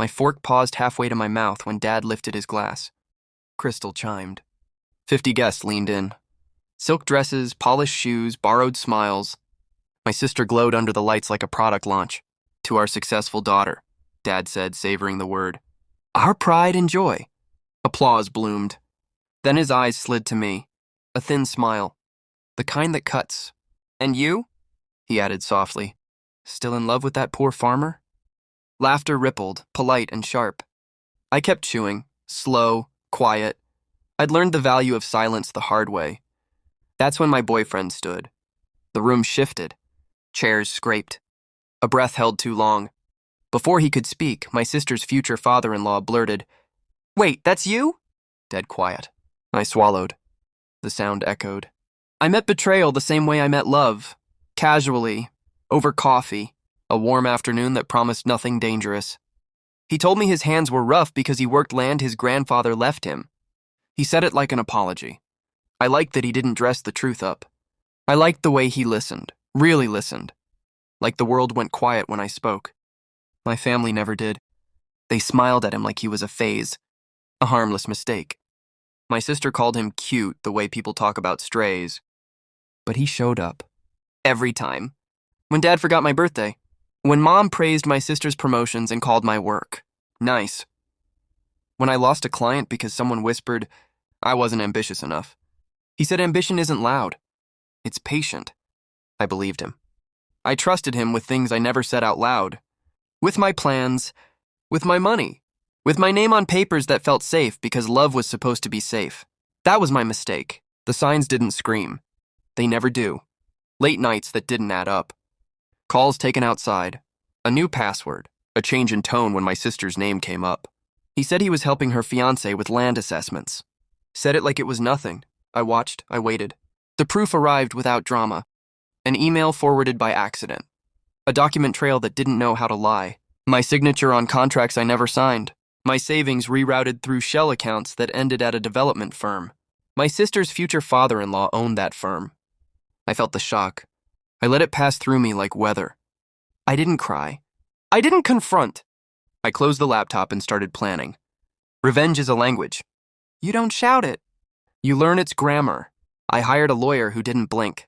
My fork paused halfway to my mouth when Dad lifted his glass. Crystal chimed. 50 guests leaned in. Silk dresses, polished shoes, borrowed smiles. My sister glowed under the lights like a product launch. To our successful daughter, Dad said, savoring the word. Our pride and joy. Applause bloomed. Then his eyes slid to me. A thin smile. The kind that cuts. And you? He added softly. Still in love with that poor farmer? Laughter rippled, polite and sharp. I kept chewing, slow, quiet. I'd learned the value of silence the hard way. That's when my boyfriend stood. The room shifted. Chairs scraped. A breath held too long. Before he could speak, my sister's future father-in-law blurted, Wait, that's you? Dead quiet. I swallowed. The sound echoed. I met betrayal the same way I met love. Casually, over coffee, a warm afternoon that promised nothing dangerous. He told me his hands were rough because he worked land his grandfather left him. He said it like an apology. I liked that he didn't dress the truth up. I liked the way he listened, really listened. Like the world went quiet when I spoke. My family never did. They smiled at him like he was a phase, a harmless mistake. My sister called him cute the way people talk about strays. But he showed up. Every time. When Dad forgot my birthday. When Mom praised my sister's promotions and called my work nice. When I lost a client because someone whispered I wasn't ambitious enough. He said ambition isn't loud. It's patient. I believed him. I trusted him with things I never said out loud. With my plans, with my money, with my name on papers that felt safe because love was supposed to be safe. That was my mistake. The signs didn't scream. They never do. Late nights that didn't add up. Calls taken outside. A new password. A change in tone when my sister's name came up. He said he was helping her fiancé with land assessments. Said it like it was nothing. I watched, I waited. The proof arrived without drama. An email forwarded by accident. A document trail that didn't know how to lie. My signature on contracts I never signed. My savings rerouted through shell accounts that ended at a development firm. My sister's future father-in-law owned that firm. I felt the shock. I let it pass through me like weather. I didn't cry. I didn't confront. I closed the laptop and started planning. Revenge is a language. You don't shout it. You learn its grammar. I hired a lawyer who didn't blink.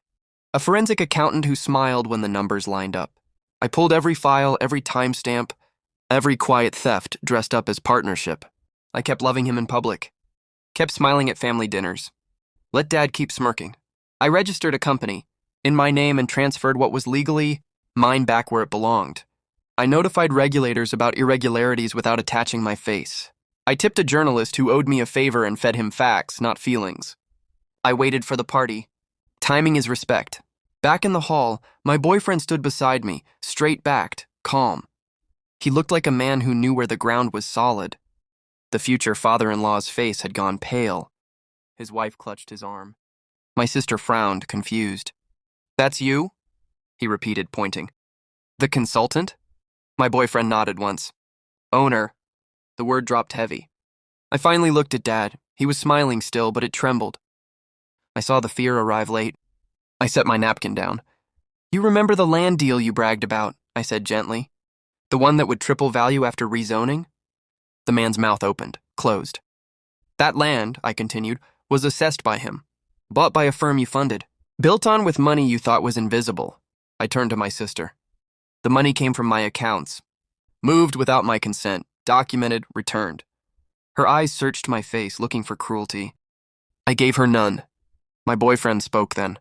A forensic accountant who smiled when the numbers lined up. I pulled every file, every timestamp, every quiet theft dressed up as partnership. I kept loving him in public. Kept smiling at family dinners. Let Dad keep smirking. I registered a company in my name and transferred what was legally mine back where it belonged. I notified regulators about irregularities without attaching my face. I tipped a journalist who owed me a favor and fed him facts, not feelings. I waited for the party. Timing is respect. Back in the hall, my boyfriend stood beside me, straight-backed, calm. He looked like a man who knew where the ground was solid. The future father-in-law's face had gone pale. His wife clutched his arm. My sister frowned, confused. That's you? He repeated, pointing. The consultant? My boyfriend nodded once. Owner. The word dropped heavy. I finally looked at Dad. He was smiling still, but it trembled. I saw the fear arrive late. I set my napkin down. You remember the land deal you bragged about, I said gently. The one that would triple value after rezoning? The man's mouth opened, closed. That land, I continued, was assessed by him. Bought by a firm you funded. Built on with money you thought was invisible. I turned to my sister. The money came from my accounts. Moved without my consent, documented, returned. Her eyes searched my face, looking for cruelty. I gave her none. My boyfriend spoke then.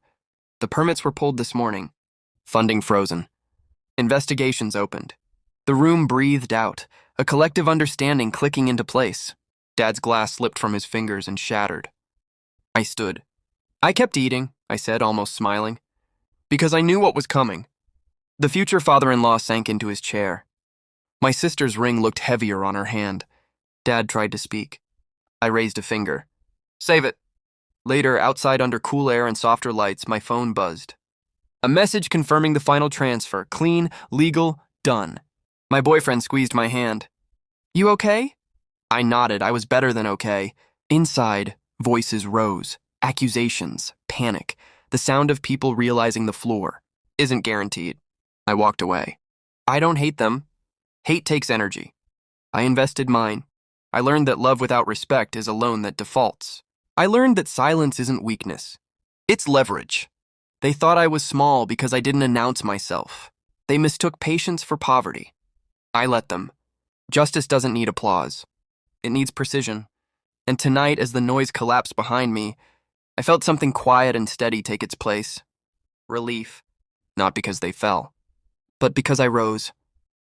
The permits were pulled this morning. Funding frozen. Investigations opened. The room breathed out, a collective understanding clicking into place. Dad's glass slipped from his fingers and shattered. I stood. I kept eating, I said, almost smiling, because I knew what was coming. The future father-in-law sank into his chair. My sister's ring looked heavier on her hand. Dad tried to speak. I raised a finger. Save it. Later, outside under cool air and softer lights, my phone buzzed. A message confirming the final transfer. Clean, legal, done. My boyfriend squeezed my hand. You okay? I nodded. I was better than okay. Inside, voices rose. Accusations, panic, the sound of people realizing the floor isn't guaranteed. I walked away. I don't hate them. Hate takes energy. I invested mine. I learned that love without respect is a loan that defaults. I learned that silence isn't weakness. It's leverage. They thought I was small because I didn't announce myself. They mistook patience for poverty. I let them. Justice doesn't need applause. It needs precision. And tonight, as the noise collapsed behind me, I felt something quiet and steady take its place. Relief. Not because they fell, but because I rose.